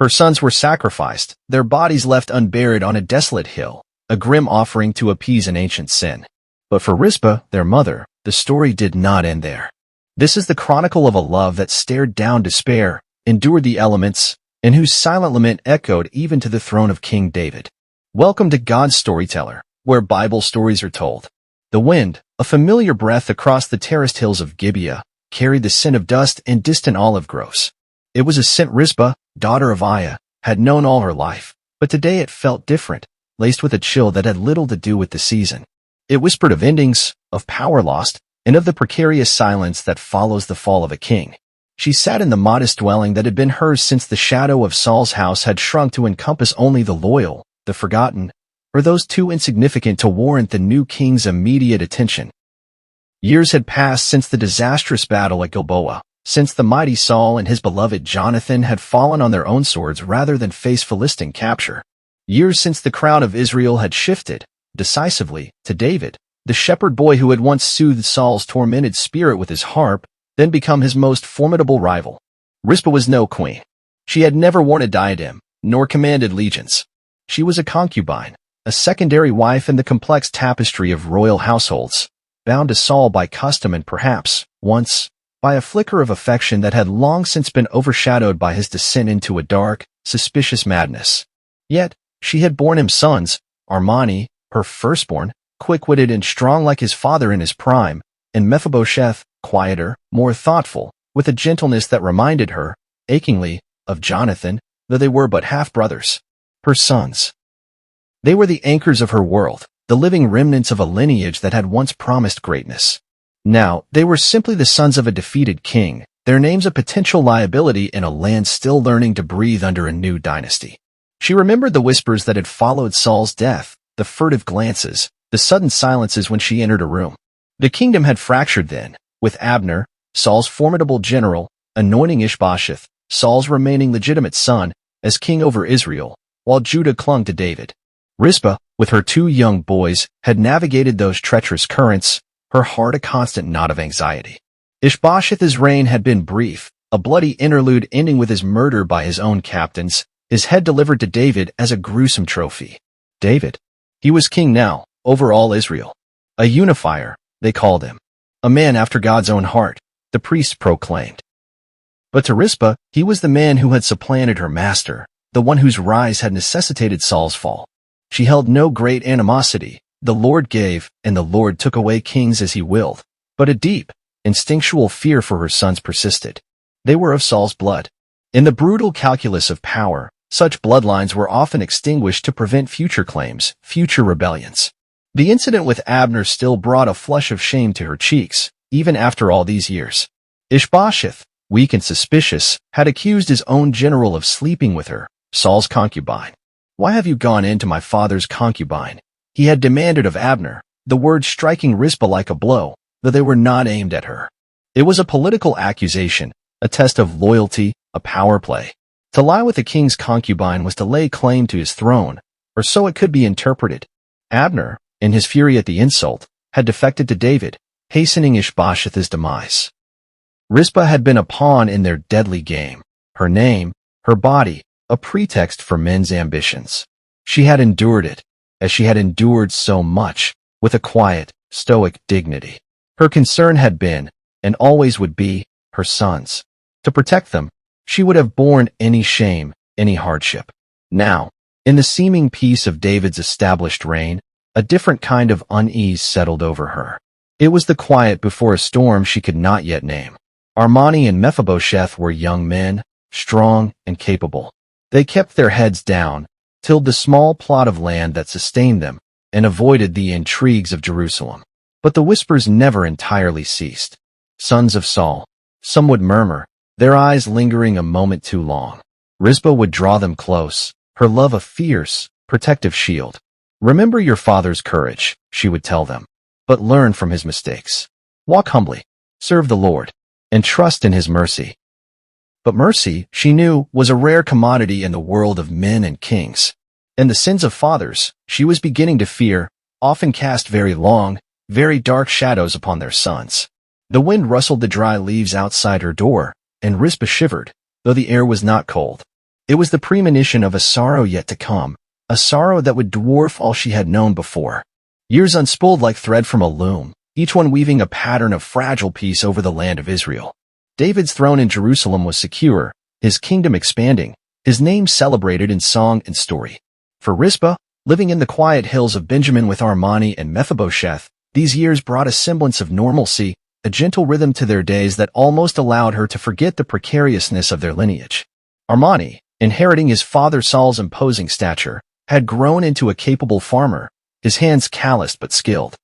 Her sons were sacrificed, their bodies left unburied on a desolate hill, a grim offering to appease an ancient sin. But for Rizpah, their mother, the story did not end there. This is the chronicle of a love that stared down despair, endured the elements, and whose silent lament echoed even to the throne of King David. Welcome to God's Storyteller, where Bible stories are told. The wind, a familiar breath across the terraced hills of Gibeah, carried the scent of dust and distant olive groves. It was a scent Rizpah, daughter of Aiah, had known all her life, but today it felt different, laced with a chill that had little to do with the season. It whispered of endings, of power lost, and of the precarious silence that follows the fall of a king. She sat in the modest dwelling that had been hers since the shadow of Saul's house had shrunk to encompass only the loyal, the forgotten, or those too insignificant to warrant the new king's immediate attention. Years had passed since the disastrous battle at Gilboa, since the mighty Saul and his beloved Jonathan had fallen on their own swords rather than face Philistine capture. Years since the crown of Israel had shifted, decisively, to David, the shepherd boy who had once soothed Saul's tormented spirit with his harp, then become his most formidable rival. Rizpah was no queen. She had never worn a diadem, nor commanded legions. She was a concubine, a secondary wife in the complex tapestry of royal households, bound to Saul by custom and perhaps, once, by a flicker of affection that had long since been overshadowed by his descent into a dark, suspicious madness. Yet, she had borne him sons, Armani, her firstborn, quick-witted and strong like his father in his prime, and Mephibosheth, quieter, more thoughtful, with a gentleness that reminded her, achingly, of Jonathan, though they were but half-brothers. Her sons. They were the anchors of her world, the living remnants of a lineage that had once promised greatness. Now, they were simply the sons of a defeated king, their names a potential liability in a land still learning to breathe under a new dynasty. She remembered the whispers that had followed Saul's death, the furtive glances, the sudden silences when she entered a room. The kingdom had fractured then, with Abner, Saul's formidable general, anointing Ishbosheth, Saul's remaining legitimate son, as king over Israel, while Judah clung to David. Rizpah, with her 2 young boys, had navigated those treacherous currents, her heart a constant knot of anxiety. Ishbosheth's reign had been brief, a bloody interlude ending with his murder by his own captains, his head delivered to David as a gruesome trophy. David. He was king now, over all Israel. A unifier, they called him. A man after God's own heart, the priests proclaimed. But to Rizpah, he was the man who had supplanted her master, the one whose rise had necessitated Saul's fall. She held no great animosity. The Lord gave, and the Lord took away kings as he willed. But a deep, instinctual fear for her sons persisted. They were of Saul's blood. In the brutal calculus of power, such bloodlines were often extinguished to prevent future claims, future rebellions. The incident with Abner still brought a flush of shame to her cheeks, even after all these years. Ishbosheth, weak and suspicious, had accused his own general of sleeping with her, Saul's concubine. "Why have you gone into my father's concubine?" he had demanded of Abner, the words striking Rizpah like a blow, though they were not aimed at her. It was a political accusation, a test of loyalty, a power play. To lie with the king's concubine was to lay claim to his throne, or so it could be interpreted. Abner, in his fury at the insult, had defected to David, hastening Ishbosheth's demise. Rizpah had been a pawn in their deadly game, her name, her body, a pretext for men's ambitions. She had endured it, as she had endured so much, with a quiet, stoic dignity. Her concern had been, and always would be, her sons. To protect them, she would have borne any shame, any hardship. Now, in the seeming peace of David's established reign, a different kind of unease settled over her. It was the quiet before a storm she could not yet name. Armani and Mephibosheth were young men, strong and capable. They kept their heads down, tilled the small plot of land that sustained them, and avoided the intrigues of Jerusalem. But the whispers never entirely ceased. Sons of Saul, some would murmur, their eyes lingering a moment too long. Rizpah would draw them close, her love a fierce, protective shield. "Remember your father's courage," she would tell them, "but learn from his mistakes. Walk humbly, serve the Lord, and trust in his mercy." But mercy, she knew, was a rare commodity in the world of men and kings. And the sins of fathers, she was beginning to fear, often cast very long, very dark shadows upon their sons. The wind rustled the dry leaves outside her door, and Rizpah shivered, though the air was not cold. It was the premonition of a sorrow yet to come, a sorrow that would dwarf all she had known before. Years unspooled like thread from a loom, each one weaving a pattern of fragile peace over the land of Israel. David's throne in Jerusalem was secure, his kingdom expanding, his name celebrated in song and story. For Rizpah, living in the quiet hills of Benjamin with Armani and Mephibosheth, these years brought a semblance of normalcy, a gentle rhythm to their days that almost allowed her to forget the precariousness of their lineage. Armani, inheriting his father Saul's imposing stature, had grown into a capable farmer, his hands calloused but skilled.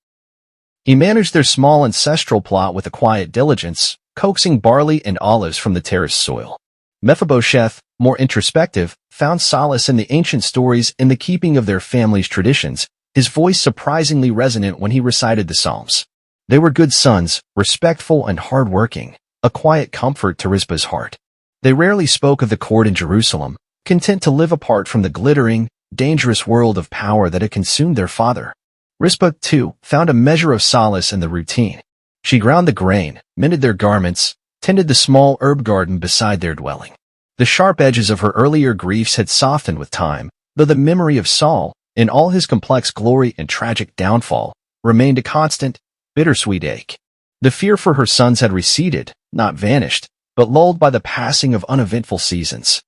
He managed their small ancestral plot with a quiet diligence, coaxing barley and olives from the terraced soil. Mephibosheth, more introspective, found solace in the ancient stories in the keeping of their family's traditions, his voice surprisingly resonant when he recited the Psalms. They were good sons, respectful and hard-working, a quiet comfort to Rizpah's heart. They rarely spoke of the court in Jerusalem, content to live apart from the glittering, dangerous world of power that had consumed their father. Rizpah, too, found a measure of solace in the routine. She ground the grain, mended their garments, tended the small herb garden beside their dwelling. The sharp edges of her earlier griefs had softened with time, though the memory of Saul, in all his complex glory and tragic downfall, remained a constant, bittersweet ache. The fear for her sons had receded, not vanished, but lulled by the passing of uneventful seasons.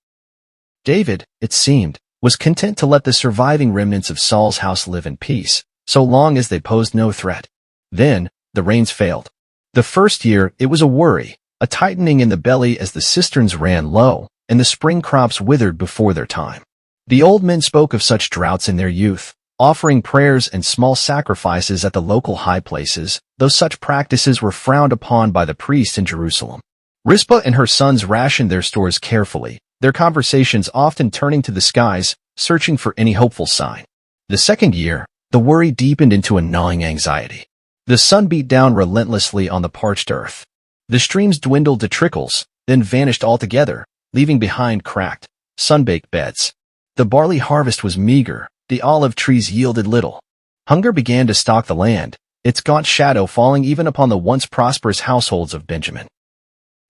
David, it seemed, was content to let the surviving remnants of Saul's house live in peace, so long as they posed no threat. Then, the rains failed. The first year, it was a worry, a tightening in the belly as the cisterns ran low, and the spring crops withered before their time. The old men spoke of such droughts in their youth, offering prayers and small sacrifices at the local high places, though such practices were frowned upon by the priests in Jerusalem. Rizpah and her sons rationed their stores carefully, their conversations often turning to the skies, searching for any hopeful sign. The second year, the worry deepened into a gnawing anxiety. The sun beat down relentlessly on the parched earth. The streams dwindled to trickles, then vanished altogether, leaving behind cracked, sun-baked beds. The barley harvest was meager, the olive trees yielded little. Hunger began to stalk the land, its gaunt shadow falling even upon the once prosperous households of Benjamin.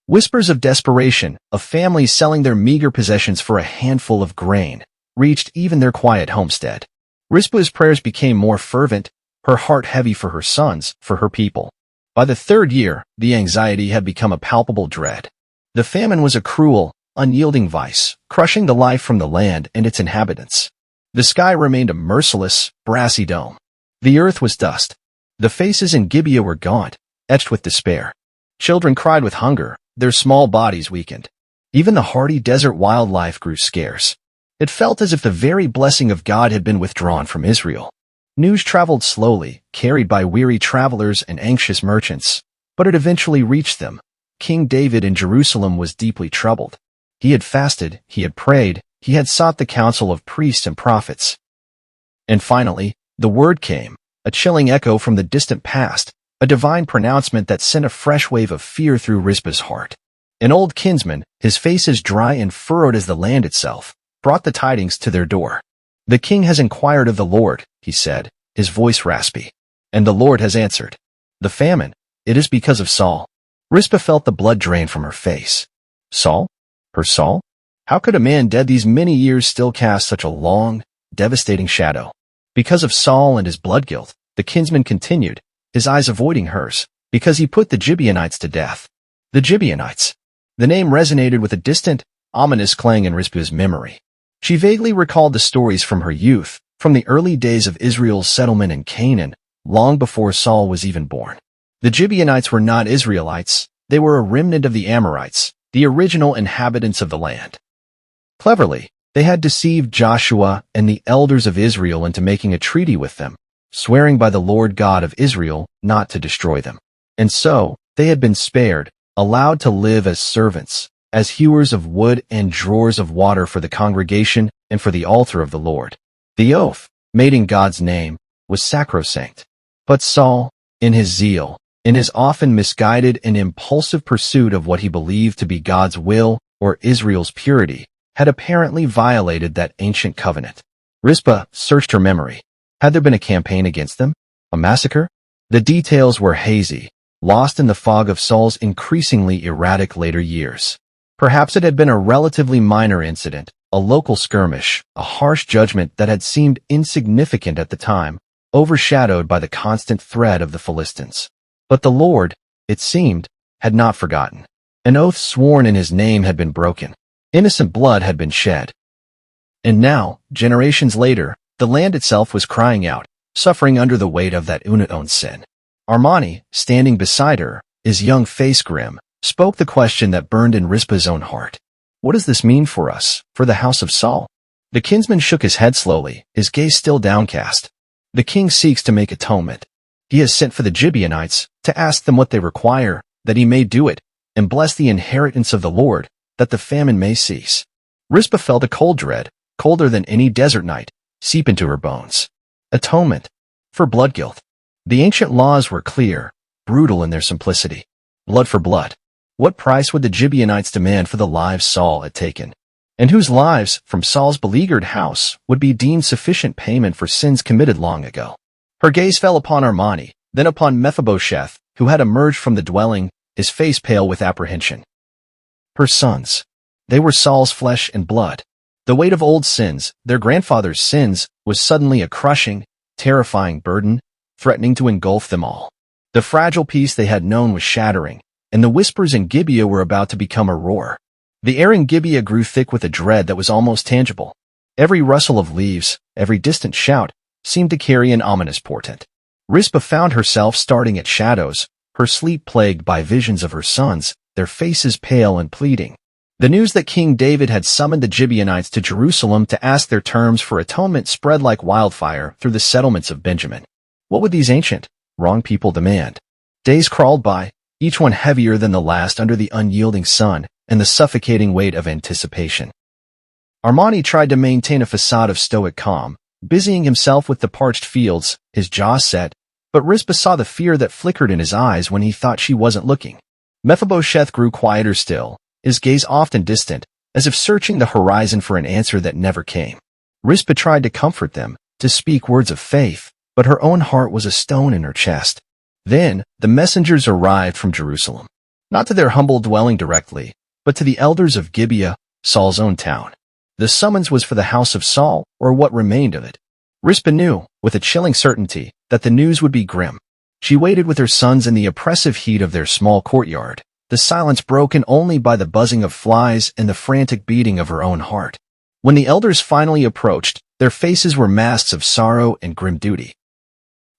Whispers of desperation, of families selling their meager possessions for a handful of grain, reached even their quiet homestead. Rizpah's prayers became more fervent, her heart heavy for her sons, for her people. By the third year, the anxiety had become a palpable dread. The famine was a cruel, unyielding vice, crushing the life from the land and its inhabitants. The sky remained a merciless, brassy dome. The earth was dust. The faces in Gibeah were gaunt, etched with despair. Children cried with hunger, their small bodies weakened. Even the hardy desert wildlife grew scarce. It felt as if the very blessing of God had been withdrawn from Israel. News traveled slowly, carried by weary travelers and anxious merchants, but it eventually reached them. King David in Jerusalem was deeply troubled. He had fasted, he had prayed, he had sought the counsel of priests and prophets. And finally, the word came, a chilling echo from the distant past, a divine pronouncement that sent a fresh wave of fear through Rizpah's heart. An old kinsman, his face as dry and furrowed as the land itself, brought the tidings to their door. "The king has inquired of the Lord," he said, his voice raspy. "And the Lord has answered. The famine, it is because of Saul." Rizpah felt the blood drain from her face. Saul? Her Saul? How could a man dead these many years still cast such a long, devastating shadow? Because of Saul and his blood guilt, the kinsman continued, his eyes avoiding hers, because he put the Gibeonites to death. The Gibeonites. The name resonated with a distant, ominous clang in Rizpah's memory. She vaguely recalled the stories from her youth, from the early days of Israel's settlement in Canaan, long before Saul was even born. The Gibeonites were not Israelites, they were a remnant of the Amorites, the original inhabitants of the land. Cleverly, they had deceived Joshua and the elders of Israel into making a treaty with them, swearing by the Lord God of Israel not to destroy them. And so, they had been spared, allowed to live as servants, as hewers of wood and drawers of water for the congregation and for the altar of the Lord. The oath, made in God's name, was sacrosanct. But Saul, in his zeal, in his often misguided and impulsive pursuit of what he believed to be God's will or Israel's purity, had apparently violated that ancient covenant. Rizpah searched her memory. Had there been a campaign against them? A massacre? The details were hazy, lost in the fog of Saul's increasingly erratic later years. Perhaps it had been a relatively minor incident, a local skirmish, a harsh judgment that had seemed insignificant at the time, overshadowed by the constant threat of the Philistines. But the Lord, it seemed, had not forgotten. An oath sworn in his name had been broken. Innocent blood had been shed. And now, generations later, the land itself was crying out, suffering under the weight of that unatoned sin. Armani, standing beside her, his young face grim, spoke the question that burned in Rizpah's own heart. What does this mean for us, for the house of Saul? The kinsman shook his head slowly, his gaze still downcast. The king seeks to make atonement. He has sent for the Gibeonites to ask them what they require, that he may do it, and bless the inheritance of the Lord, that the famine may cease. Rizpah felt a cold dread, colder than any desert night, seep into her bones. Atonement. For blood guilt. The ancient laws were clear, brutal in their simplicity. Blood for blood. What price would the Gibeonites demand for the lives Saul had taken? And whose lives, from Saul's beleaguered house, would be deemed sufficient payment for sins committed long ago? Her gaze fell upon Armani, then upon Mephibosheth, who had emerged from the dwelling, his face pale with apprehension. Her sons. They were Saul's flesh and blood. The weight of old sins, their grandfather's sins, was suddenly a crushing, terrifying burden, threatening to engulf them all. The fragile peace they had known was shattering, and the whispers in Gibeah were about to become a roar. The air in Gibeah grew thick with a dread that was almost tangible. Every rustle of leaves, every distant shout, seemed to carry an ominous portent. Rizpah found herself starting at shadows, her sleep plagued by visions of her sons, their faces pale and pleading. The news that King David had summoned the Gibeonites to Jerusalem to ask their terms for atonement spread like wildfire through the settlements of Benjamin. What would these ancient, wrong people demand? Days crawled by, each one heavier than the last under the unyielding sun and the suffocating weight of anticipation. Armani tried to maintain a facade of stoic calm, busying himself with the parched fields, his jaw set, but Rizpah saw the fear that flickered in his eyes when he thought she wasn't looking. Mephibosheth grew quieter still, his gaze often distant, as if searching the horizon for an answer that never came. Rizpah tried to comfort them, to speak words of faith, but her own heart was a stone in her chest. Then, the messengers arrived from Jerusalem. Not to their humble dwelling directly, but to the elders of Gibeah, Saul's own town. The summons was for the house of Saul, or what remained of it. Rizpah knew, with a chilling certainty, that the news would be grim. She waited with her sons in the oppressive heat of their small courtyard, the silence broken only by the buzzing of flies and the frantic beating of her own heart. When the elders finally approached, their faces were masks of sorrow and grim duty.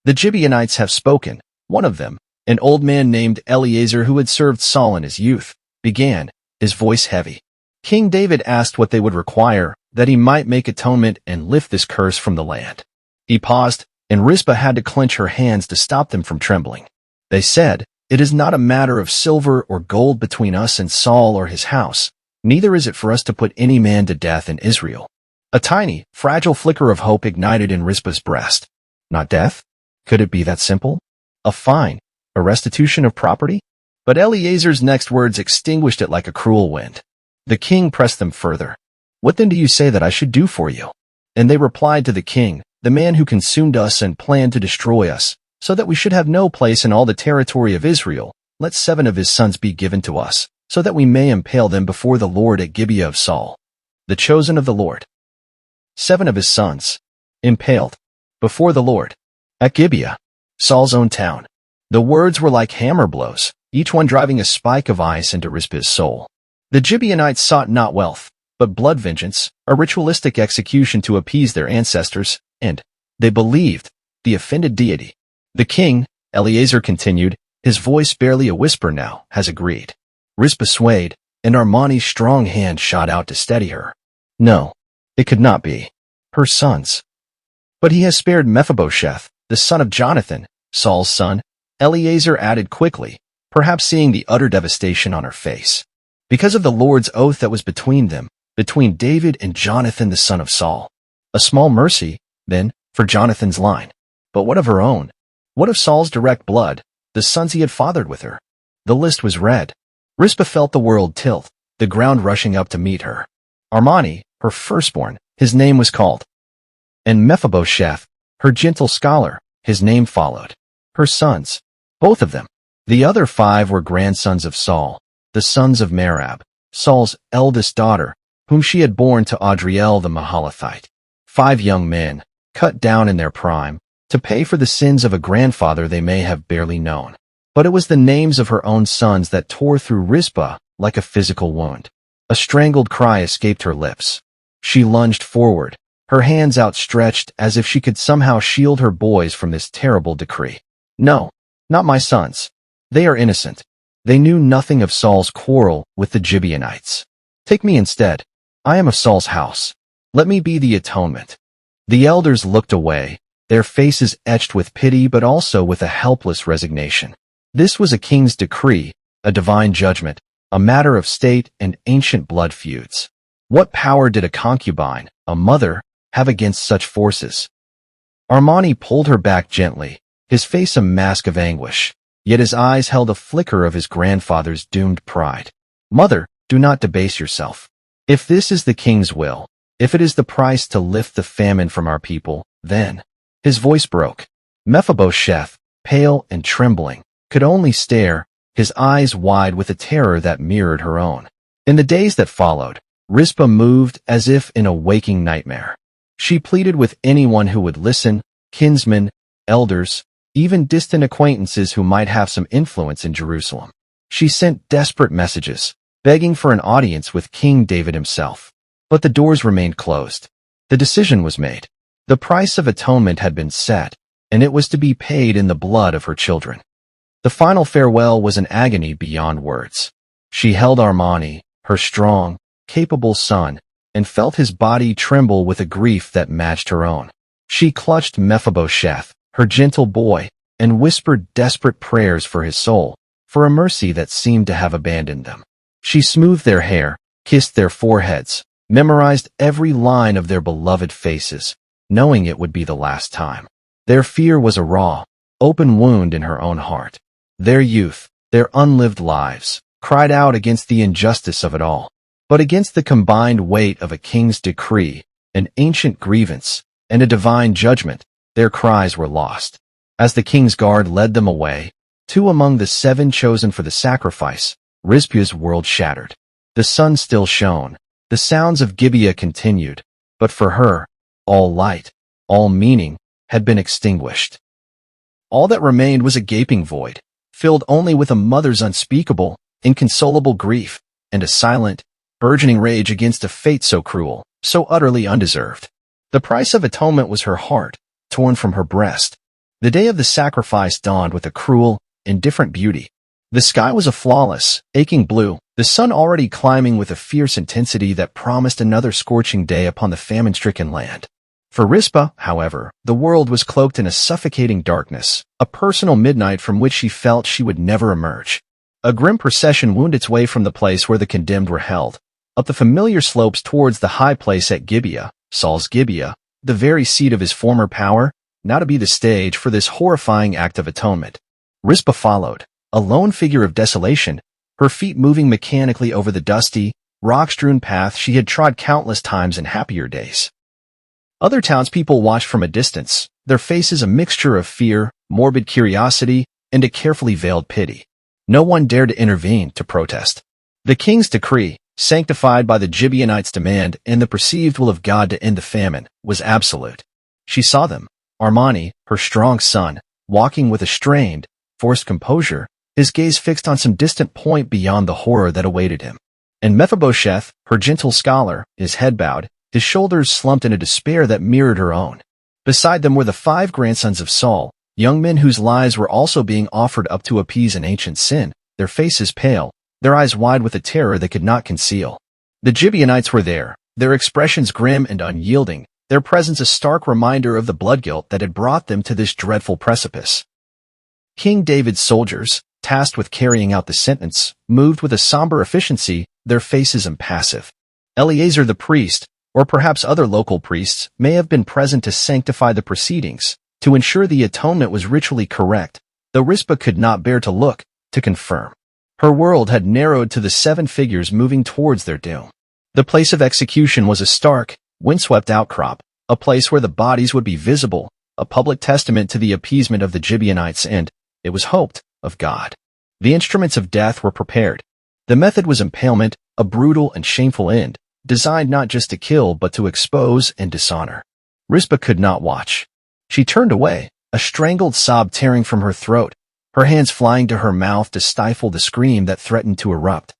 The Gibeonites have spoken, one of them, an old man named Eleazar who had served Saul in his youth, began, his voice heavy. King David asked what they would require, that he might make atonement and lift this curse from the land. He paused, and Rizpah had to clench her hands to stop them from trembling. They said, "It is not a matter of silver or gold between us and Saul or his house, neither is it for us to put any man to death in Israel." A tiny, fragile flicker of hope ignited in Rizpah's breast. Not death? Could it be that simple? A fine, a restitution of property? But Eleazar's next words extinguished it like a cruel wind. The king pressed them further. "What then do you say that I should do for you?" And they replied to the king, "The man who consumed us and planned to destroy us, so that we should have no place in all the territory of Israel, let 7 of his sons be given to us, so that we may impale them before the Lord at Gibeah of Saul." The chosen of the Lord. 7 of his sons. Impaled. Before the Lord. At Gibeah. Saul's own town. The words were like hammer blows, each one driving a spike of ice into Rizpah's soul. The Gibeonites sought not wealth, but blood vengeance, a ritualistic execution to appease their ancestors, and, they believed, the offended deity. The king, Eleazar continued, his voice barely a whisper now, has agreed. Rizpah swayed, and Armani's strong hand shot out to steady her. No, it could not be. Her sons. But he has spared Mephibosheth, the son of Jonathan, Saul's son, Eleazar added quickly, perhaps seeing the utter devastation on her face. Because of the Lord's oath that was between them, between David and Jonathan the son of Saul. A small mercy, then, for Jonathan's line. But what of her own? What of Saul's direct blood, the sons he had fathered with her? The list was read. Rizpah felt the world tilt, the ground rushing up to meet her. Armani, her firstborn, his name was called. And Mephibosheth, her gentle scholar, his name followed. Her sons, both of them. The other 5 were grandsons of Saul, the sons of Merab, Saul's eldest daughter, whom she had borne to Adriel the Mahalathite. 5 young men, cut down in their prime, to pay for the sins of a grandfather they may have barely known. But it was the names of her own sons that tore through Rizpah like a physical wound. A strangled cry escaped her lips. She lunged forward, her hands outstretched as if she could somehow shield her boys from this terrible decree. No, not my sons. They are innocent. They knew nothing of Saul's quarrel with the Gibeonites. Take me instead. I am of Saul's house. Let me be the atonement. The elders looked away, their faces etched with pity but also with a helpless resignation. This was a king's decree, a divine judgment, a matter of state and ancient blood feuds. What power did a concubine, a mother, have against such forces? Armani pulled her back gently, his face a mask of anguish, yet his eyes held a flicker of his grandfather's doomed pride. Mother, do not debase yourself. If this is the king's will, if it is the price to lift the famine from our people, then— His voice broke. Mephibosheth, pale and trembling, could only stare, his eyes wide with a terror that mirrored her own. In the days that followed, Rizpah moved as if in a waking nightmare. She pleaded with anyone who would listen, kinsmen, elders, even distant acquaintances who might have some influence in Jerusalem. She sent desperate messages, begging for an audience with King David himself. But the doors remained closed. The decision was made. The price of atonement had been set, and it was to be paid in the blood of her children. The final farewell was an agony beyond words. She held Armani, her strong, capable son, and felt his body tremble with a grief that matched her own. She clutched Mephibosheth, her gentle boy, and whispered desperate prayers for his soul, for a mercy that seemed to have abandoned them. She smoothed their hair, kissed their foreheads, memorized every line of their beloved faces, knowing it would be the last time. Their fear was a raw, open wound in her own heart. Their youth, their unlived lives, cried out against the injustice of it all. But against the combined weight of a king's decree, an ancient grievance, and a divine judgment, their cries were lost. As the king's guard led them away, 2 among the 7 chosen for the sacrifice, Rizpah's world shattered. The sun still shone, the sounds of Gibeah continued, but for her, all light, all meaning, had been extinguished. All that remained was a gaping void, filled only with a mother's unspeakable, inconsolable grief, and a silent, burgeoning rage against a fate so cruel, so utterly undeserved. The price of atonement was her heart, torn from her breast. The day of the sacrifice dawned with a cruel, indifferent beauty. The sky was a flawless, aching blue, the sun already climbing with a fierce intensity that promised another scorching day upon the famine-stricken land. For Rizpah, however, the world was cloaked in a suffocating darkness, a personal midnight from which she felt she would never emerge. A grim procession wound its way from the place where the condemned were held, up the familiar slopes towards the high place at Gibeah, Saul's Gibeah, the very seat of his former power, now to be the stage for this horrifying act of atonement. Rizpah followed, a lone figure of desolation, her feet moving mechanically over the dusty, rock-strewn path she had trod countless times in happier days. Other townspeople watched from a distance, their faces a mixture of fear, morbid curiosity, and a carefully veiled pity. No one dared to intervene, to protest. The king's decree, sanctified by the Gibeonites' demand and the perceived will of God to end the famine, was absolute. She saw them, Armani, her strong son, walking with a strained, forced composure, his gaze fixed on some distant point beyond the horror that awaited him. And Mephibosheth, her gentle scholar, his head bowed, his shoulders slumped in a despair that mirrored her own. Beside them were the 5 grandsons of Saul, young men whose lives were also being offered up to appease an ancient sin, their faces pale, their eyes wide with a terror they could not conceal. The Gibeonites were there, their expressions grim and unyielding, their presence a stark reminder of the blood guilt that had brought them to this dreadful precipice. King David's soldiers, tasked with carrying out the sentence, moved with a somber efficiency, their faces impassive. Eleazar the priest, or perhaps other local priests, may have been present to sanctify the proceedings, to ensure the atonement was ritually correct, though Rizpah could not bear to look, to confirm. Her world had narrowed to the 7 figures moving towards their doom. The place of execution was a stark, windswept outcrop, a place where the bodies would be visible, a public testament to the appeasement of the Gibeonites and, it was hoped, of God. The instruments of death were prepared. The method was impalement, a brutal and shameful end, designed not just to kill but to expose and dishonor. Rizpah could not watch. She turned away, a strangled sob tearing from her throat, her hands flying to her mouth to stifle the scream that threatened to erupt.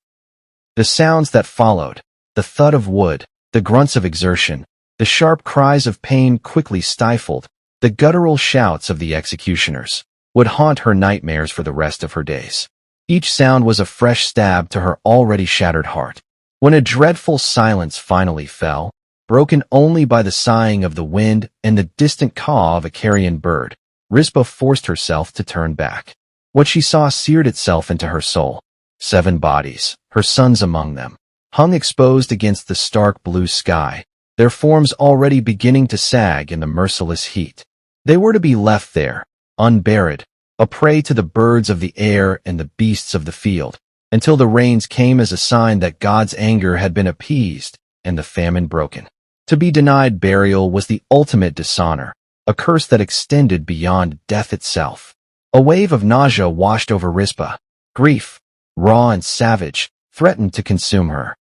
The sounds that followed, the thud of wood, the grunts of exertion, the sharp cries of pain quickly stifled, the guttural shouts of the executioners, would haunt her nightmares for the rest of her days. Each sound was a fresh stab to her already shattered heart. When a dreadful silence finally fell, broken only by the sighing of the wind and the distant caw of a carrion bird, Rizpah forced herself to turn back. What she saw seared itself into her soul. 7 bodies, her sons among them, hung exposed against the stark blue sky, their forms already beginning to sag in the merciless heat. They were to be left there, unburied, a prey to the birds of the air and the beasts of the field, until the rains came as a sign that God's anger had been appeased and the famine broken. To be denied burial was the ultimate dishonor, a curse that extended beyond death itself. A wave of nausea washed over Rizpah. Grief, raw and savage, threatened to consume her.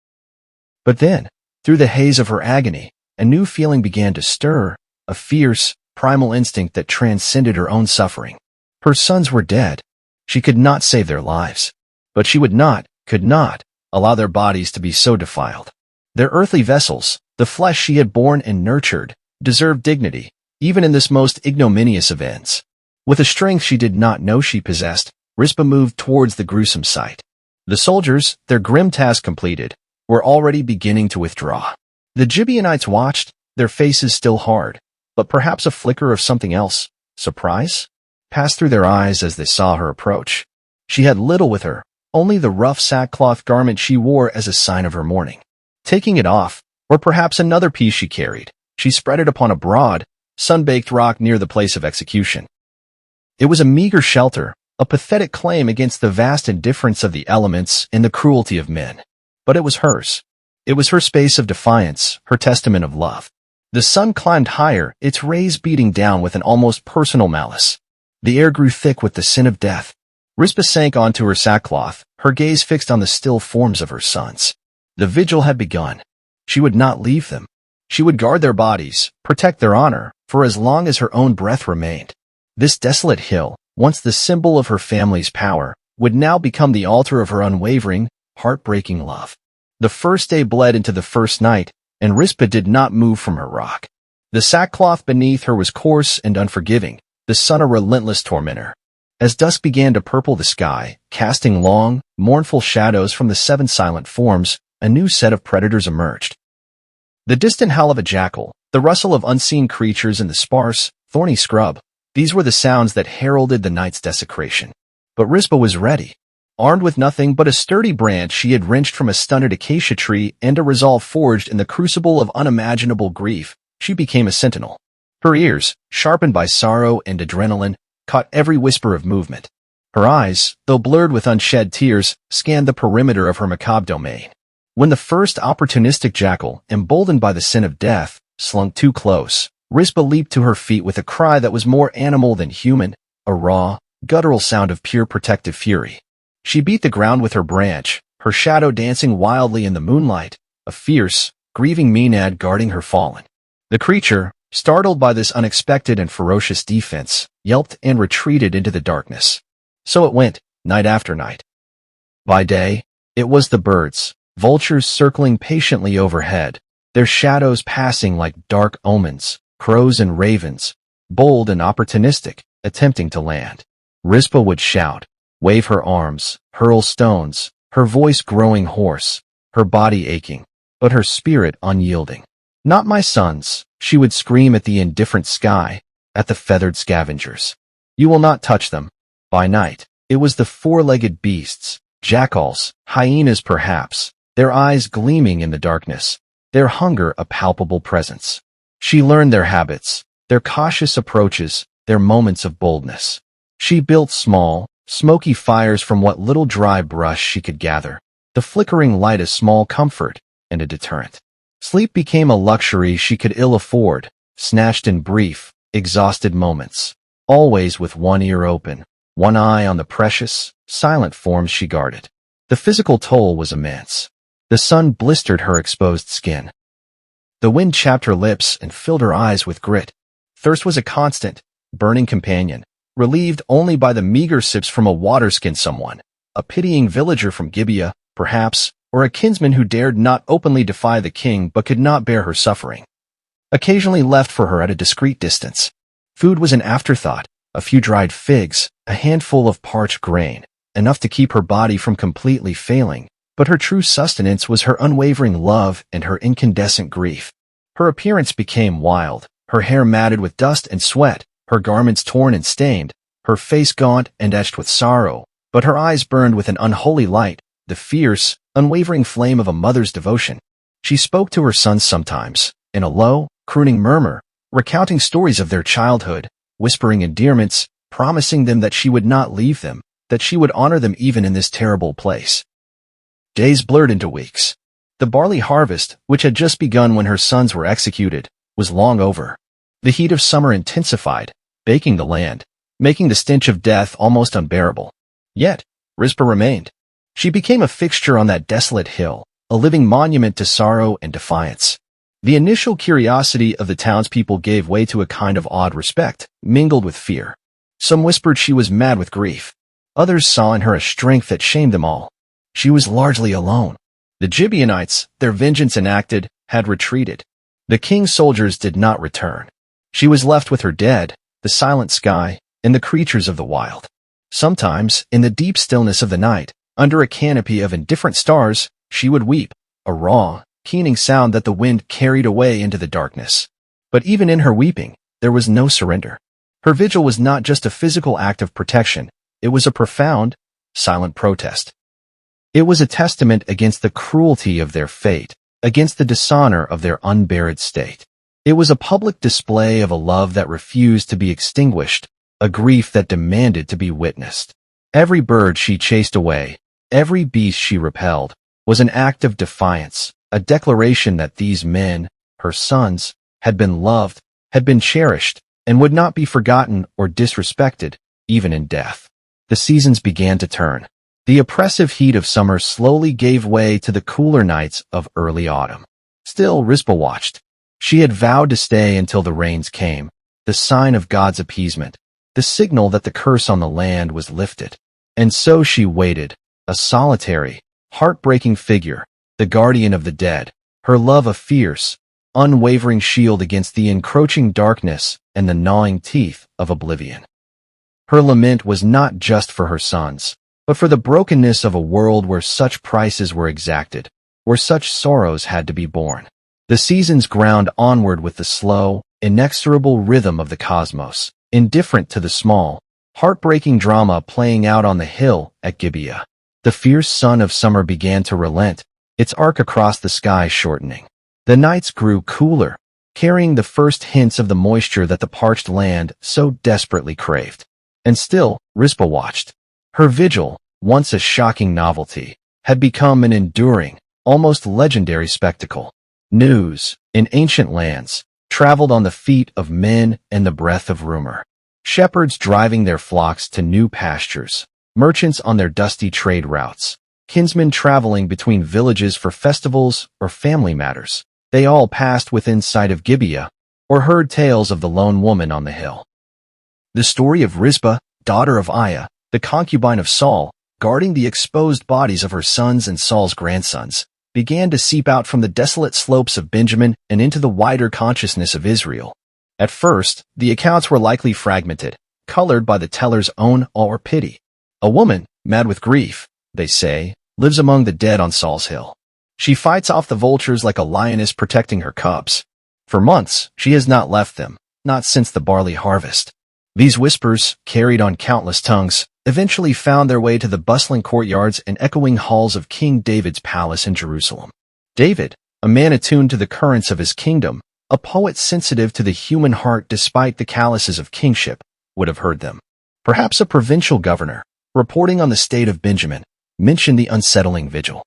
But then, through the haze of her agony, a new feeling began to stir, a fierce, primal instinct that transcended her own suffering. Her sons were dead. She could not save their lives. But she could not, allow their bodies to be so defiled. Their earthly vessels, the flesh she had borne and nurtured, deserved dignity, even in this most ignominious of ends. With a strength she did not know she possessed, Rizpah moved towards the gruesome sight. The soldiers, their grim task completed, were already beginning to withdraw. The Gibeonites watched, their faces still hard, but perhaps a flicker of something else, surprise, passed through their eyes as they saw her approach. She had little with her, only the rough sackcloth garment she wore as a sign of her mourning. Taking it off, or perhaps another piece she carried, she spread it upon a broad, sun-baked rock near the place of execution. It was a meager shelter, a pathetic claim against the vast indifference of the elements and the cruelty of men. But it was hers. It was her space of defiance, her testament of love. The sun climbed higher, its rays beating down with an almost personal malice. The air grew thick with the sin of death. Rizpah sank onto her sackcloth, her gaze fixed on the still forms of her sons. The vigil had begun. She would not leave them. She would guard their bodies, protect their honor, for as long as her own breath remained. This desolate hill, once the symbol of her family's power, would now become the altar of her unwavering, heartbreaking love. The first day bled into the first night, and Rizpah did not move from her rock. The sackcloth beneath her was coarse and unforgiving, the sun a relentless tormentor. As dusk began to purple the sky, casting long, mournful shadows from the 7 silent forms, a new set of predators emerged. The distant howl of a jackal, the rustle of unseen creatures in the sparse, thorny scrub, these were the sounds that heralded the night's desecration. But Rizpah was ready. Armed with nothing but a sturdy branch she had wrenched from a stunted acacia tree and a resolve forged in the crucible of unimaginable grief, she became a sentinel. Her ears, sharpened by sorrow and adrenaline, caught every whisper of movement. Her eyes, though blurred with unshed tears, scanned the perimeter of her macabre domain. When the first opportunistic jackal, emboldened by the sin of death, slunk too close, Rizpah leaped to her feet with a cry that was more animal than human, a raw, guttural sound of pure protective fury. She beat the ground with her branch, her shadow dancing wildly in the moonlight, a fierce, grieving Maenad guarding her fallen. The creature, startled by this unexpected and ferocious defense, yelped and retreated into the darkness. So it went, night after night. By day, it was the birds, vultures circling patiently overhead, their shadows passing like dark omens, crows and ravens, bold and opportunistic, attempting to land. Rizpah would shout, wave her arms, hurl stones, her voice growing hoarse, her body aching, but her spirit unyielding. "Not my sons," she would scream at the indifferent sky, at the feathered scavengers. "You will not touch them." By night, it was the 4-legged beasts, jackals, hyenas perhaps, their eyes gleaming in the darkness, their hunger a palpable presence. She learned their habits, their cautious approaches, their moments of boldness. She built small, smoky fires from what little dry brush she could gather, the flickering light a small comfort and a deterrent. Sleep became a luxury she could ill afford, snatched in brief, exhausted moments, always with one ear open, one eye on the precious, silent forms she guarded. The physical toll was immense. The sun blistered her exposed skin. The wind chapped her lips and filled her eyes with grit. Thirst was a constant, burning companion, relieved only by the meager sips from a water-skinned someone, a pitying villager from Gibeah, perhaps, or a kinsman who dared not openly defy the king but could not bear her suffering. Occasionally left for her at a discreet distance. Food was an afterthought, a few dried figs, a handful of parched grain, enough to keep her body from completely failing, but her true sustenance was her unwavering love and her incandescent grief. Her appearance became wild, her hair matted with dust and sweat, her garments torn and stained, her face gaunt and etched with sorrow, but her eyes burned with an unholy light, the fierce, unwavering flame of a mother's devotion. She spoke to her sons sometimes, in a low, crooning murmur, recounting stories of their childhood, whispering endearments, promising them that she would not leave them, that she would honor them even in this terrible place. Days blurred into weeks. The barley harvest, which had just begun when her sons were executed, was long over. The heat of summer intensified, baking the land, making the stench of death almost unbearable. Yet, Rizpah remained. She became a fixture on that desolate hill, a living monument to sorrow and defiance. The initial curiosity of the townspeople gave way to a kind of awed respect, mingled with fear. Some whispered she was mad with grief. Others saw in her a strength that shamed them all. She was largely alone. The Gibeonites, their vengeance enacted, had retreated. The king's soldiers did not return. She was left with her dead, the silent sky, and the creatures of the wild. Sometimes, in the deep stillness of the night, under a canopy of indifferent stars, she would weep, a raw, keening sound that the wind carried away into the darkness. But even in her weeping, there was no surrender. Her vigil was not just a physical act of protection, it was a profound, silent protest. It was a testament against the cruelty of their fate, against the dishonor of their unburied state. It was a public display of a love that refused to be extinguished, a grief that demanded to be witnessed. Every bird she chased away, every beast she repelled, was an act of defiance, a declaration that these men, her sons, had been loved, had been cherished, and would not be forgotten or disrespected, even in death. The seasons began to turn. The oppressive heat of summer slowly gave way to the cooler nights of early autumn. Still, Rizpah watched. She had vowed to stay until the rains came, the sign of God's appeasement, the signal that the curse on the land was lifted. And so she waited, a solitary, heartbreaking figure, the guardian of the dead, her love a fierce, unwavering shield against the encroaching darkness and the gnawing teeth of oblivion. Her lament was not just for her sons, but for the brokenness of a world where such prices were exacted, where such sorrows had to be borne. The seasons ground onward with the slow, inexorable rhythm of the cosmos, indifferent to the small, heartbreaking drama playing out on the hill at Gibeah. The fierce sun of summer began to relent, its arc across the sky shortening. The nights grew cooler, carrying the first hints of the moisture that the parched land so desperately craved. And still, Rizpah watched. Her vigil, once a shocking novelty, had become an enduring, almost legendary spectacle. News, in ancient lands, traveled on the feet of men and the breath of rumor. Shepherds driving their flocks to new pastures, merchants on their dusty trade routes, kinsmen traveling between villages for festivals or family matters. They all passed within sight of Gibeah, or heard tales of the lone woman on the hill. The story of Rizpah, daughter of Aiah, the concubine of Saul, guarding the exposed bodies of her sons and Saul's grandsons, began to seep out from the desolate slopes of Benjamin and into the wider consciousness of Israel. At first, the accounts were likely fragmented, colored by the teller's own awe or pity. A woman, mad with grief, they say, lives among the dead on Saul's hill. She fights off the vultures like a lioness protecting her cubs. For months, she has not left them, not since the barley harvest. These whispers, carried on countless tongues, eventually found their way to the bustling courtyards and echoing halls of King David's palace in Jerusalem. David, a man attuned to the currents of his kingdom, a poet sensitive to the human heart despite the calluses of kingship, would have heard them. Perhaps a provincial governor, reporting on the state of Benjamin, mentioned the unsettling vigil.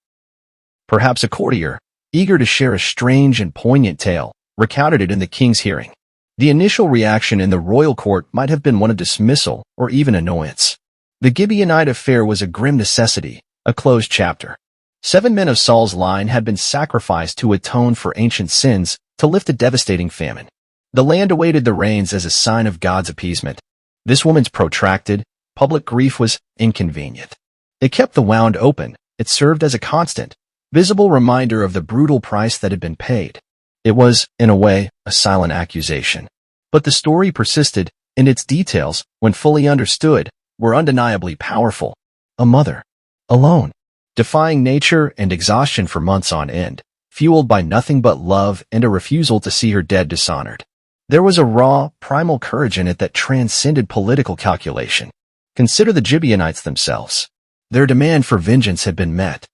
Perhaps a courtier, eager to share a strange and poignant tale, recounted it in the king's hearing. The initial reaction in the royal court might have been one of dismissal or even annoyance. The Gibeonite affair was a grim necessity, a closed chapter. 7 men of Saul's line had been sacrificed to atone for ancient sins, to lift a devastating famine. The land awaited the rains as a sign of God's appeasement. This woman's protracted, public grief was inconvenient. It kept the wound open. It served as a constant, visible reminder of the brutal price that had been paid. It was, in a way, a silent accusation. But the story persisted, and its details, when fully understood, were undeniably powerful. A mother, alone, defying nature and exhaustion for months on end, fueled by nothing but love and a refusal to see her dead dishonored. There was a raw, primal courage in it that transcended political calculation. Consider the Gibeonites themselves. Their demand for vengeance had been met.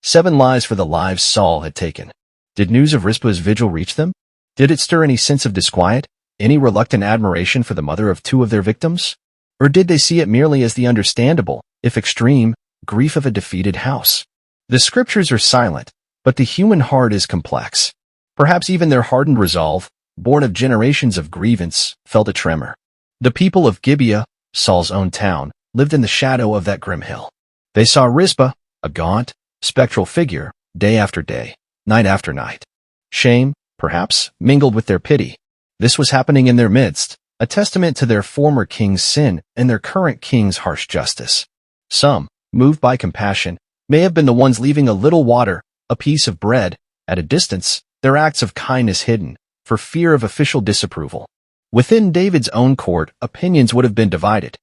7 lives for the lives Saul had taken. Did news of Rizpah's vigil reach them? Did it stir any sense of disquiet, any reluctant admiration for the mother of 2 of their victims? Or did they see it merely as the understandable, if extreme, grief of a defeated house? The scriptures are silent, but the human heart is complex. Perhaps even their hardened resolve, born of generations of grievance, felt a tremor. The people of Gibeah, Saul's own town, lived in the shadow of that grim hill. They saw Rizpah, a gaunt, spectral figure, day after day, night after night. Shame, perhaps, mingled with their pity. This was happening in their midst, a testament to their former king's sin and their current king's harsh justice. Some, moved by compassion, may have been the ones leaving a little water, a piece of bread, at a distance, their acts of kindness hidden, for fear of official disapproval. Within David's own court, opinions would have been divided.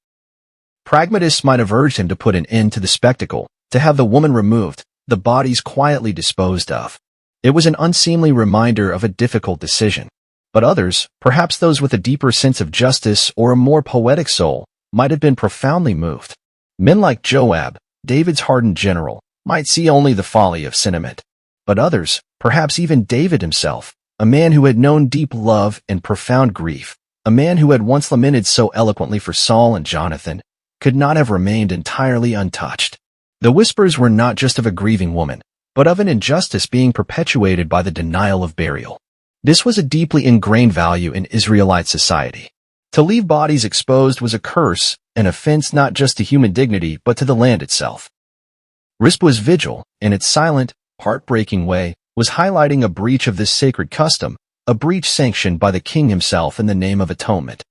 Pragmatists might have urged him to put an end to the spectacle, to have the woman removed, the bodies quietly disposed of. It was an unseemly reminder of a difficult decision. But others, perhaps those with a deeper sense of justice or a more poetic soul, might have been profoundly moved. Men like Joab, David's hardened general, might see only the folly of sentiment. But others, perhaps even David himself, a man who had known deep love and profound grief, a man who had once lamented so eloquently for Saul and Jonathan, could not have remained entirely untouched. The whispers were not just of a grieving woman, but of an injustice being perpetuated by the denial of burial. This was a deeply ingrained value in Israelite society. To leave bodies exposed was a curse, an offense not just to human dignity but to the land itself. Rizpah's vigil, in its silent, heartbreaking way, was highlighting a breach of this sacred custom, a breach sanctioned by the king himself in the name of atonement.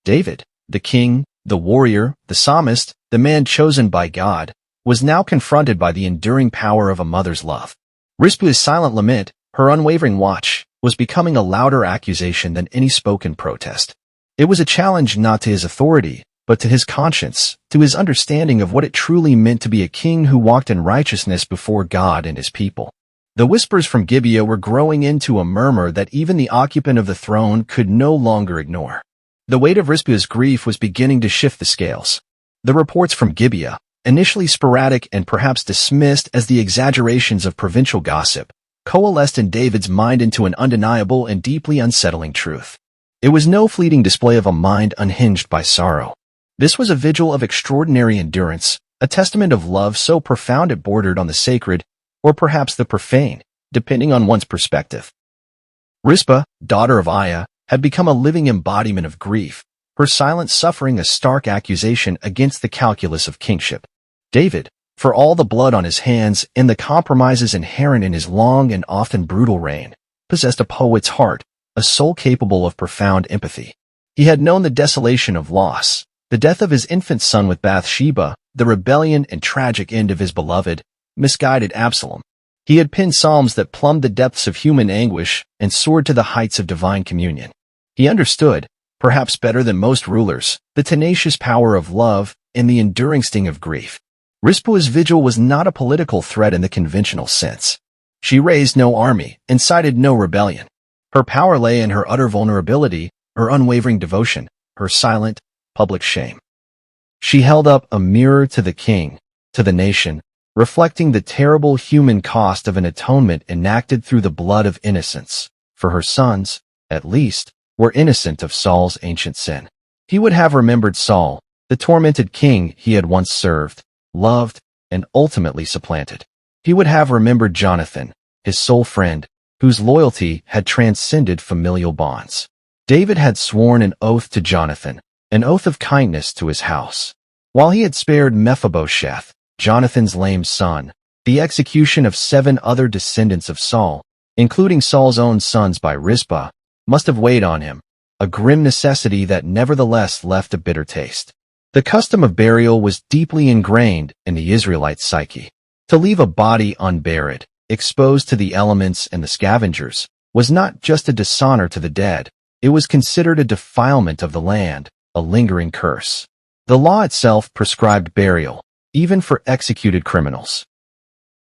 David, the king, the warrior, the psalmist, the man chosen by God, was now confronted by the enduring power of a mother's love. Rizpah's silent lament, her unwavering watch, was becoming a louder accusation than any spoken protest. It was a challenge not to his authority, but to his conscience, to his understanding of what it truly meant to be a king who walked in righteousness before God and his people. The whispers from Gibeah were growing into a murmur that even the occupant of the throne could no longer ignore. The weight of Rizpah's grief was beginning to shift the scales. The reports from Gibeah, initially sporadic and perhaps dismissed as the exaggerations of provincial gossip, coalesced in David's mind into an undeniable and deeply unsettling truth. It was no fleeting display of a mind unhinged by sorrow. This was a vigil of extraordinary endurance, a testament of love so profound it bordered on the sacred, or perhaps the profane, depending on one's perspective. Rizpah, daughter of Aiah, had become a living embodiment of grief, her silent suffering a stark accusation against the calculus of kingship. David, for all the blood on his hands and the compromises inherent in his long and often brutal reign, possessed a poet's heart, a soul capable of profound empathy. He had known the desolation of loss, the death of his infant son with Bathsheba, the rebellion and tragic end of his beloved, misguided Absalom. He had penned psalms that plumbed the depths of human anguish and soared to the heights of divine communion. He understood, perhaps better than most rulers, the tenacious power of love and the enduring sting of grief. Rizpah's vigil was not a political threat in the conventional sense. She raised no army, incited no rebellion. Her power lay in her utter vulnerability, her unwavering devotion, her silent, public shame. She held up a mirror to the king, to the nation, reflecting the terrible human cost of an atonement enacted through the blood of innocence, for her sons, at least, were innocent of Saul's ancient sin. He would have remembered Saul, the tormented king he had once served, loved, and ultimately supplanted. He would have remembered Jonathan, his sole friend, whose loyalty had transcended familial bonds. David had sworn an oath to Jonathan, an oath of kindness to his house. While he had spared Mephibosheth, Jonathan's lame son, The execution of 7 other descendants of Saul, including Saul's own sons by Rizpah, must have weighed on him, a grim necessity that nevertheless left a bitter taste. The custom of burial was deeply ingrained in the Israelite psyche. To leave a body unburied, exposed to the elements and the scavengers, was not just a dishonor to the dead, it was considered a defilement of the land, a lingering curse. The law itself prescribed burial, even for executed criminals.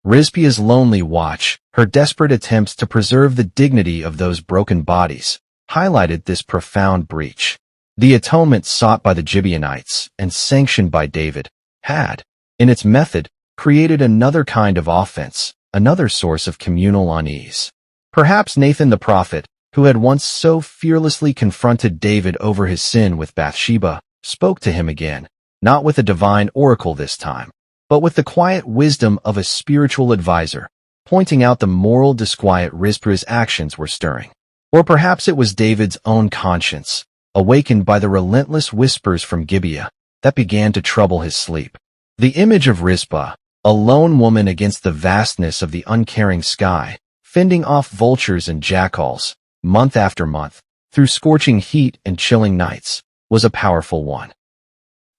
Rizpah's lonely watch, her desperate attempts to preserve the dignity of those broken bodies, highlighted this profound breach. The atonement sought by the Gibeonites and sanctioned by David had, in its method, created another kind of offense, another source of communal unease. Perhaps Nathan the prophet, who had once so fearlessly confronted David over his sin with Bathsheba, spoke to him again, not with a divine oracle this time, but with the quiet wisdom of a spiritual advisor, pointing out the moral disquiet Rizpah's actions were stirring. Or perhaps it was David's own conscience, awakened by the relentless whispers from Gibeah, that began to trouble his sleep. The image of Rizpah, a lone woman against the vastness of the uncaring sky, fending off vultures and jackals, month after month, through scorching heat and chilling nights, was a powerful one.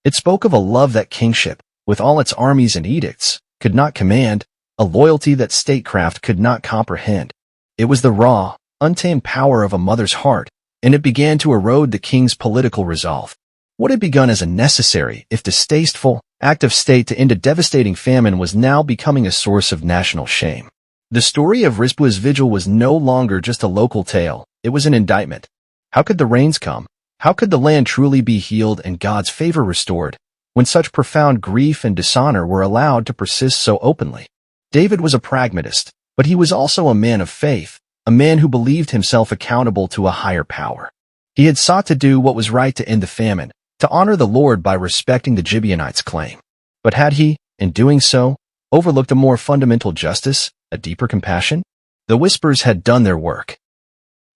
It spoke of a love that kingship, with all its armies and edicts, could not command, a loyalty that statecraft could not comprehend. It was the raw, untamed power of a mother's heart, and it began to erode the king's political resolve. What had begun as a necessary, if distasteful, act of state to end a devastating famine was now becoming a source of national shame. The story of Rizpah's vigil was no longer just a local tale, it was an indictment. How could the rains come? How could the land truly be healed and God's favor restored, when such profound grief and dishonor were allowed to persist so openly? David was a pragmatist, but he was also a man of faith, a man who believed himself accountable to a higher power. He had sought to do what was right to end the famine, to honor the Lord by respecting the Gibeonites' claim. But had he, in doing so, overlooked a more fundamental justice, a deeper compassion? The whispers had done their work.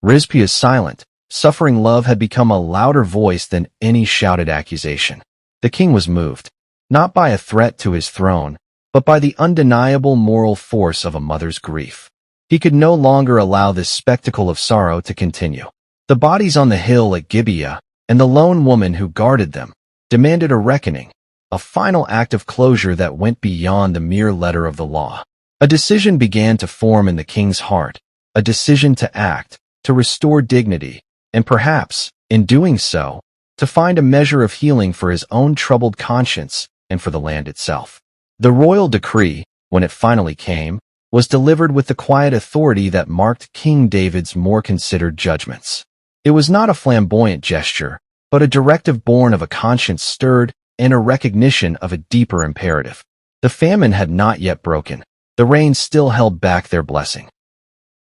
Rizpah's silent, suffering love had become a louder voice than any shouted accusation. The king was moved, not by a threat to his throne, but by the undeniable moral force of a mother's grief. He could no longer allow this spectacle of sorrow to continue. The bodies on the hill at Gibeah, and the lone woman who guarded them, demanded a reckoning, a final act of closure that went beyond the mere letter of the law. A decision began to form in the king's heart, a decision to act, to restore dignity, and perhaps, in doing so, to find a measure of healing for his own troubled conscience and for the land itself. The royal decree, when it finally came, was delivered with the quiet authority that marked King David's more considered judgments. It was not a flamboyant gesture, but a directive born of a conscience stirred and a recognition of a deeper imperative. The famine had not yet broken. The rains still held back their blessing.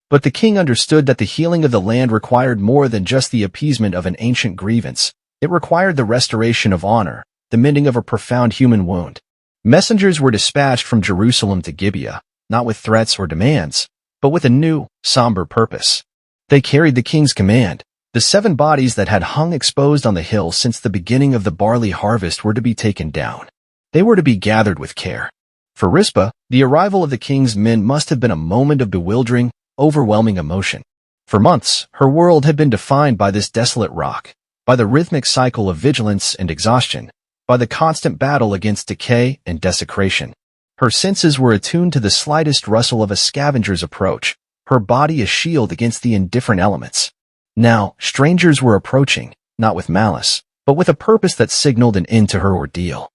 But the king understood that the healing of the land required more than just the appeasement of an ancient grievance. It required the restoration of honor, the mending of a profound human wound. Messengers were dispatched from Jerusalem to Gibeah, not with threats or demands, but with a new, somber purpose. They carried the king's command. The 7 bodies that had hung exposed on the hill since the beginning of the barley harvest were to be taken down. They were to be gathered with care. For Rizpah, the arrival of the king's men must have been a moment of bewildering, overwhelming emotion. For months, her world had been defined by this desolate rock, by the rhythmic cycle of vigilance and exhaustion, by the constant battle against decay and desecration. Her senses were attuned to the slightest rustle of a scavenger's approach, her body a shield against the indifferent elements. Now, strangers were approaching, not with malice, but with a purpose that signaled an end to her ordeal.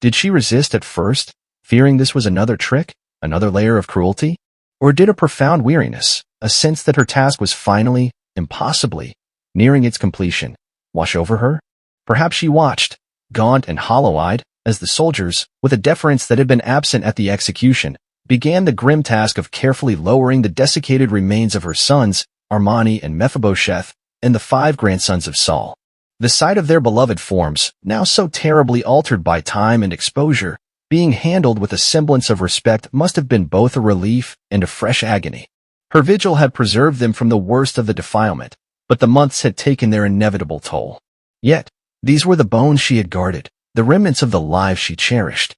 Did she resist at first, fearing this was another trick, another layer of cruelty? Or did a profound weariness, a sense that her task was finally, impossibly, nearing its completion, wash over her? Perhaps she watched, gaunt and hollow-eyed, as the soldiers, with a deference that had been absent at the execution, began the grim task of carefully lowering the desiccated remains of her sons, Armani and Mephibosheth, and the 5 grandsons of Saul. The sight of their beloved forms, now so terribly altered by time and exposure, being handled with a semblance of respect must have been both a relief and a fresh agony. Her vigil had preserved them from the worst of the defilement, but the months had taken their inevitable toll. Yet, these were the bones she had guarded, the remnants of the lives she cherished.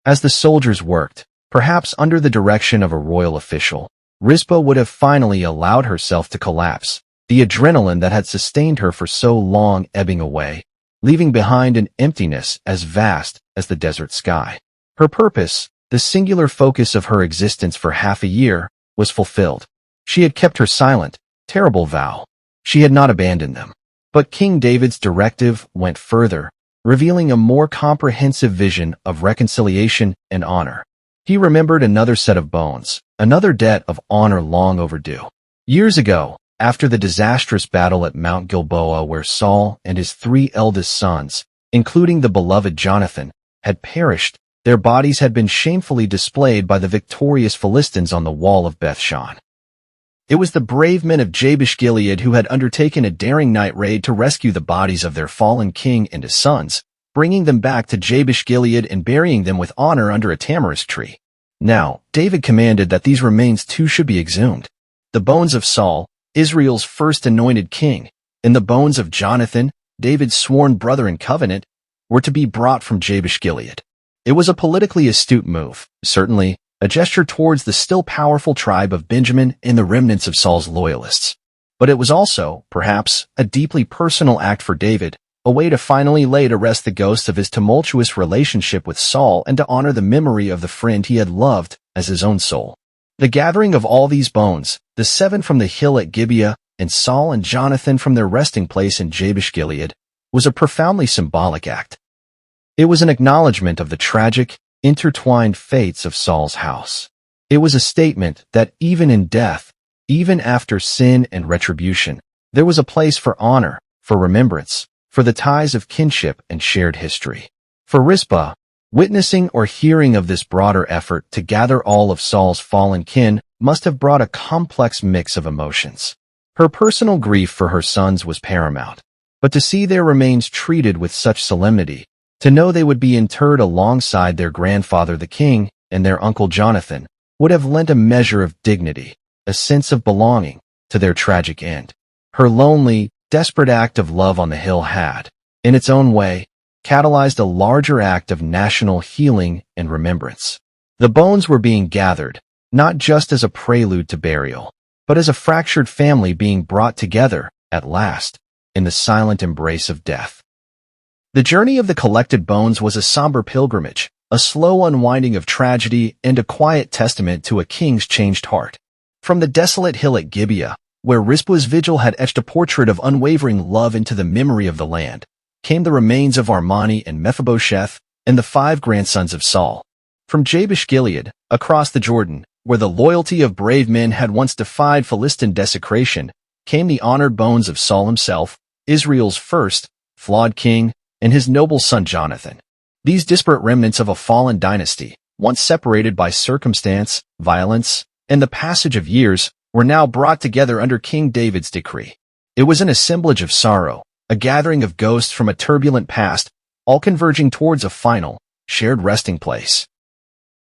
As the soldiers worked, Perhaps under the direction of a royal official, Rizpah would have finally allowed herself to collapse, the adrenaline that had sustained her for so long ebbing away, leaving behind an emptiness as vast as the desert sky. Her purpose, the singular focus of her existence for half a year, was fulfilled. She had kept her silent, terrible vow. She had not abandoned them. But King David's directive went further, revealing a more comprehensive vision of reconciliation and honor. He remembered another set of bones, another debt of honor long overdue. Years ago, after the disastrous battle at Mount Gilboa where Saul and his 3 eldest sons, including the beloved Jonathan, had perished, their bodies had been shamefully displayed by the victorious Philistines on the wall of Bethshan. It was the brave men of Jabesh-Gilead who had undertaken a daring night raid to rescue the bodies of their fallen king and his sons, bringing them back to Jabesh-Gilead and burying them with honor under a tamarisk tree. Now, David commanded that these remains too should be exhumed. The bones of Saul, Israel's first anointed king, and the bones of Jonathan, David's sworn brother in covenant, were to be brought from Jabesh-Gilead. It was a politically astute move, certainly, a gesture towards the still powerful tribe of Benjamin and the remnants of Saul's loyalists. But it was also, perhaps, a deeply personal act for David, a way to finally lay to rest the ghost of his tumultuous relationship with Saul and to honor the memory of the friend he had loved as his own soul. The gathering of all these bones, the 7 from the hill at Gibeah, and Saul and Jonathan from their resting place in Jabesh-Gilead, was a profoundly symbolic act. It was an acknowledgement of the tragic, intertwined fates of Saul's house. It was a statement that even in death, even after sin and retribution, there was a place for honor, for remembrance, for the ties of kinship and shared history. For Rizpah, witnessing or hearing of this broader effort to gather all of Saul's fallen kin must have brought a complex mix of emotions. Her personal grief for her sons was paramount, but to see their remains treated with such solemnity, to know they would be interred alongside their grandfather the king and their uncle Jonathan, would have lent a measure of dignity, a sense of belonging, to their tragic end. Her lonely, desperate act of love on the hill had, in its own way, catalyzed a larger act of national healing and remembrance. The bones were being gathered, not just as a prelude to burial, but as a fractured family being brought together, at last, in the silent embrace of death. The journey of the collected bones was a somber pilgrimage, a slow unwinding of tragedy and a quiet testament to a king's changed heart. From the desolate hill at Gibeah, where Rizpah's vigil had etched a portrait of unwavering love into the memory of the land, came the remains of Armani and Mephibosheth and the 5 grandsons of Saul. From Jabesh-Gilead, across the Jordan, where the loyalty of brave men had once defied Philistine desecration, came the honored bones of Saul himself, Israel's first, flawed king, and his noble son Jonathan. These disparate remnants of a fallen dynasty, once separated by circumstance, violence, and the passage of years, were now brought together under King David's decree. It was an assemblage of sorrow, a gathering of ghosts from a turbulent past, all converging towards a final, shared resting place.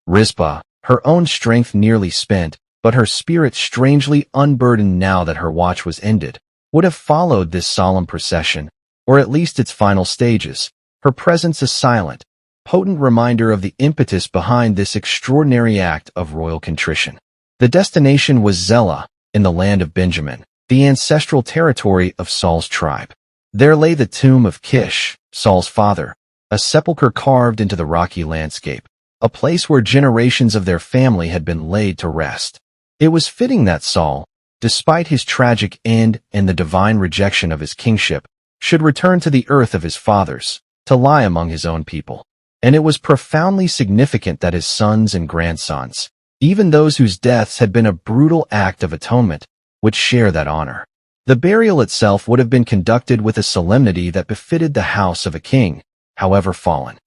Rizpah, her own strength nearly spent, but her spirit strangely unburdened now that her watch was ended, would have followed this solemn procession, or at least its final stages, her presence a silent, potent reminder of the impetus behind this extraordinary act of royal contrition. The destination was Zelah, in the land of Benjamin, the ancestral territory of Saul's tribe. There lay the tomb of Kish, Saul's father, a sepulchre carved into the rocky landscape, a place where generations of their family had been laid to rest. It was fitting that Saul, despite his tragic end and the divine rejection of his kingship, should return to the earth of his fathers, to lie among his own people. And it was profoundly significant that his sons and grandsons, even those whose deaths had been a brutal act of atonement, would share that honor. The burial itself would have been conducted with a solemnity that befitted the house of a king, however fallen.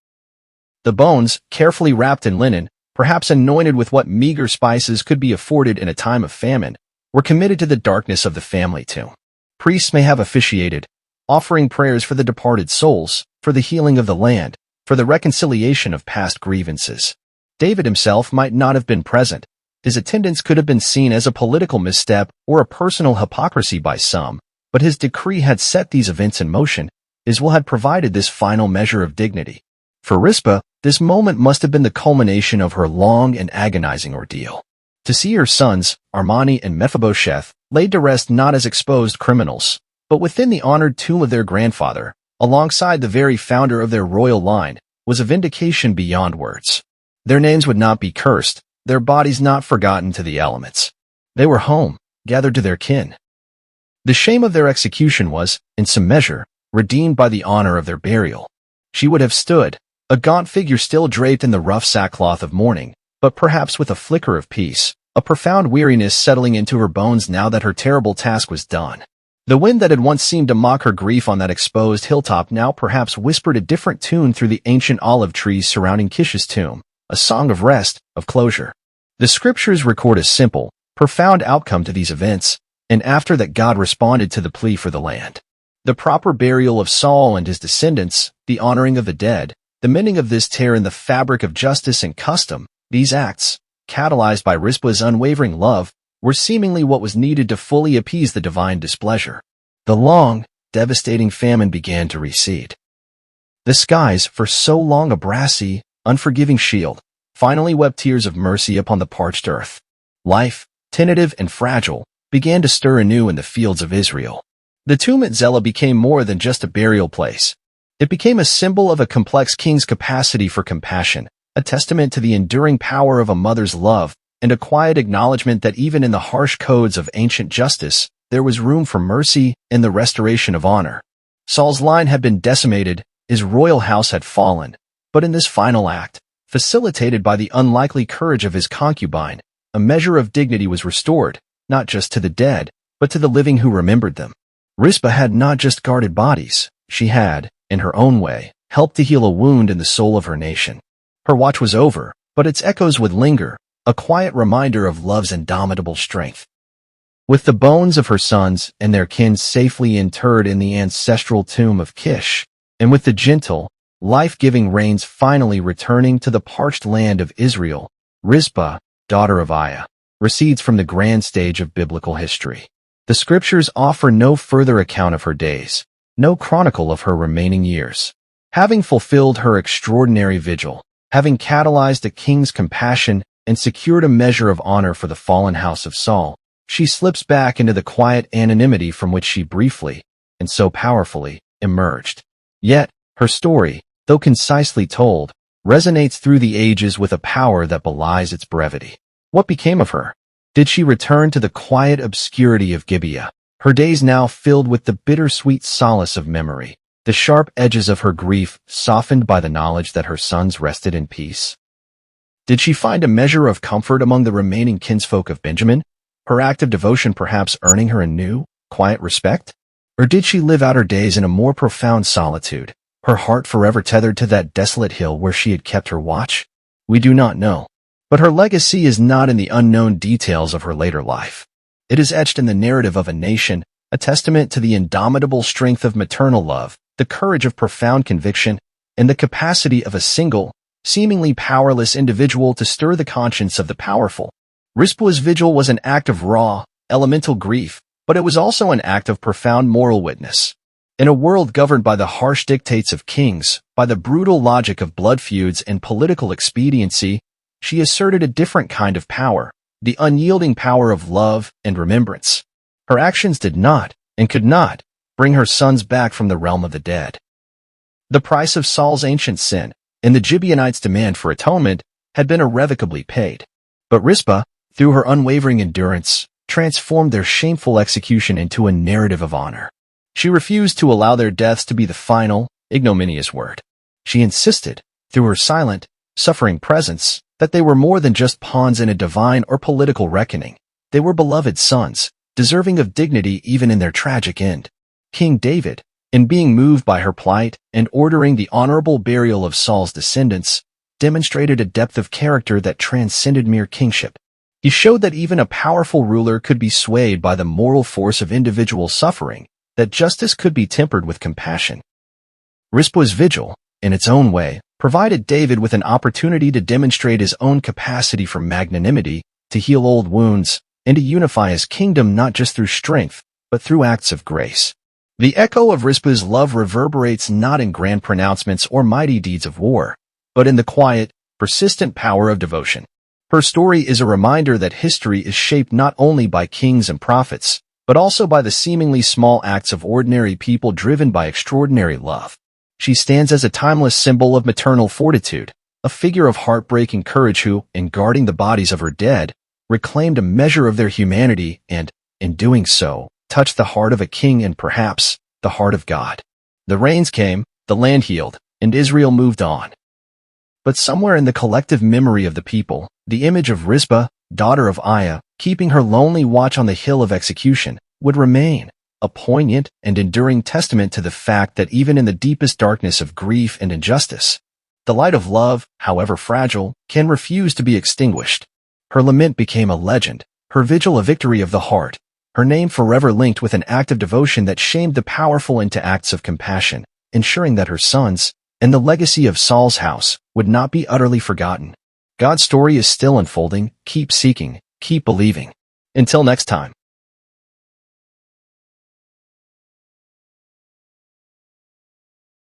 The bones, carefully wrapped in linen, perhaps anointed with what meager spices could be afforded in a time of famine, were committed to the darkness of the family tomb. Priests may have officiated, offering prayers for the departed souls, for the healing of the land, for the reconciliation of past grievances. David himself might not have been present. His attendance could have been seen as a political misstep or a personal hypocrisy by some, but his decree had set these events in motion. His will had provided this final measure of dignity. For Rizpah, This moment must have been the culmination of her long and agonizing ordeal. To see her sons, Armani and Mephibosheth, laid to rest not as exposed criminals, but within the honored tomb of their grandfather, alongside the very founder of their royal line, was a vindication beyond words. Their names would not be cursed, their bodies not forgotten to the elements. They were home, gathered to their kin. The shame of their execution was, in some measure, redeemed by the honor of their burial. She would have stood, a gaunt figure still draped in the rough sackcloth of mourning, but perhaps with a flicker of peace, a profound weariness settling into her bones now that her terrible task was done. The wind that had once seemed to mock her grief on that exposed hilltop now perhaps whispered a different tune through the ancient olive trees surrounding Kish's tomb, a song of rest, of closure. The scriptures record a simple, profound outcome to these events, and after that God responded to the plea for the land. The proper burial of Saul and his descendants, the honoring of the dead, the mending of this tear in the fabric of justice and custom, these acts, catalyzed by Rizpah's unwavering love, were seemingly what was needed to fully appease the divine displeasure. The long, devastating famine began to recede. The skies, for so long a brassy, unforgiving shield, finally wept tears of mercy upon the parched earth. Life, tentative and fragile, began to stir anew in the fields of Israel. The tomb at Zelah became more than just a burial place. It became a symbol of a complex king's capacity for compassion, a testament to the enduring power of a mother's love, and a quiet acknowledgement that even in the harsh codes of ancient justice, there was room for mercy and the restoration of honor. Saul's line had been decimated, his royal house had fallen, but in this final act, facilitated by the unlikely courage of his concubine, a measure of dignity was restored, not just to the dead, but to the living who remembered them. Rizpah had not just guarded bodies, she had, in her own way, helped to heal a wound in the soul of her nation. Her watch was over, but its echoes would linger, a quiet reminder of love's indomitable strength. With the bones of her sons and their kin safely interred in the ancestral tomb of Kish, and with the gentle, life-giving rains finally returning to the parched land of Israel, Rizpah, daughter of Aiah, recedes from the grand stage of biblical history. The scriptures offer no further account of her days, no chronicle of her remaining years. Having fulfilled her extraordinary vigil, having catalyzed a king's compassion and secured a measure of honor for the fallen house of Saul, she slips back into the quiet anonymity from which she briefly, and so powerfully, emerged. Yet, her story, though concisely told, resonates through the ages with a power that belies its brevity. What became of her? Did she return to the quiet obscurity of Gibeah, her days now filled with the bittersweet solace of memory, the sharp edges of her grief softened by the knowledge that her sons rested in peace? Did she find a measure of comfort among the remaining kinsfolk of Benjamin, her act of devotion perhaps earning her a new, quiet respect? Or did she live out her days in a more profound solitude, her heart forever tethered to that desolate hill where she had kept her watch? We do not know. But her legacy is not in the unknown details of her later life. It is etched in the narrative of a nation, a testament to the indomitable strength of maternal love, the courage of profound conviction, and the capacity of a single, seemingly powerless individual to stir the conscience of the powerful. Rizpah's vigil was an act of raw, elemental grief, but it was also an act of profound moral witness. In a world governed by the harsh dictates of kings, by the brutal logic of blood feuds and political expediency, she asserted a different kind of power, the unyielding power of love and remembrance. Her actions did not, and could not, bring her sons back from the realm of the dead. The price of Saul's ancient sin, and the Gibeonites' demand for atonement, had been irrevocably paid. But Rizpah, through her unwavering endurance, transformed their shameful execution into a narrative of honor. She refused to allow their deaths to be the final, ignominious word. She insisted, through her silent, suffering presence, that they were more than just pawns in a divine or political reckoning. They were beloved sons, deserving of dignity even in their tragic end. King David, in being moved by her plight and ordering the honorable burial of Saul's descendants, demonstrated a depth of character that transcended mere kingship. He showed that even a powerful ruler could be swayed by the moral force of individual suffering, that justice could be tempered with compassion. Rizpah's vigil, in its own way, provided David with an opportunity to demonstrate his own capacity for magnanimity, to heal old wounds, and to unify his kingdom not just through strength, but through acts of grace. The echo of Rizpah's love reverberates not in grand pronouncements or mighty deeds of war, but in the quiet, persistent power of devotion. Her story is a reminder that history is shaped not only by kings and prophets, but also by the seemingly small acts of ordinary people driven by extraordinary love. She stands as a timeless symbol of maternal fortitude, a figure of heartbreaking courage who, in guarding the bodies of her dead, reclaimed a measure of their humanity and, in doing so, touched the heart of a king and perhaps the heart of God. The rains came, the land healed, and Israel moved on. But somewhere in the collective memory of the people, the image of Rizpah, daughter of Aiah, keeping her lonely watch on the hill of execution, would remain, a poignant and enduring testament to the fact that even in the deepest darkness of grief and injustice, the light of love, however fragile, can refuse to be extinguished. Her lament became a legend, her vigil a victory of the heart, her name forever linked with an act of devotion that shamed the powerful into acts of compassion, ensuring that her sons, and the legacy of Saul's house, would not be utterly forgotten. God's story is still unfolding. Keep seeking, keep believing. Until next time.